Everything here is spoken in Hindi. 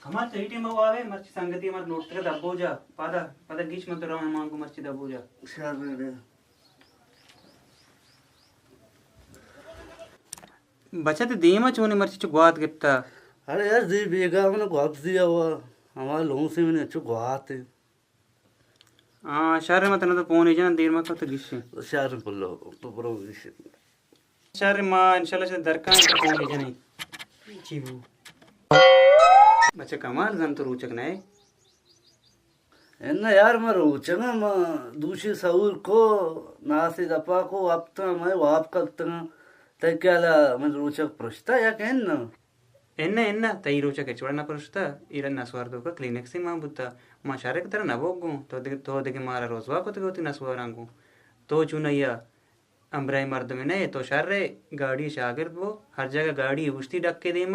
हमारे तो ईटी में वो आवे मर्ची संगति हमारे नोट तक दबो जा पादा पादा गीच मत रहो हमारे को मर्ची दबो जा बचत दीमा चोने मर्ची चुगवात गिफ्ता अरे यार जी बेगा मैंने गुआत दिया हुआ हमारे लोगों से मैंने अच्छो गुआत है हाँ शहर में तो फोन इजान देर में तो गिश्े शहर में बोलो तो बरो शहर में इंशाल्लाह से दरकार तो फोन इजान नहीं चीबू बच्चा कमाल जन तो रोचक नहीं एन्ना यार मैं रोचना मैं दूसरी सऊर को नासे दपा को अब तो मैं वाप करता तय क्या ला मैं रोचक प्रश्ता या कहना एन्न तई रोचक चूड़ना परुष्ता इरन नस्वार का क्लिनिक से मां बुत्ता मां शारे की तरह नबोगू तो देखे मारा रोजवा को तो नस्वारांगू तो चुनैया अम्ब्राई मर्द में नहीं तो शारे गाड़ी शागिर्द वो हर जगह गाड़ी उस्ती डक के दे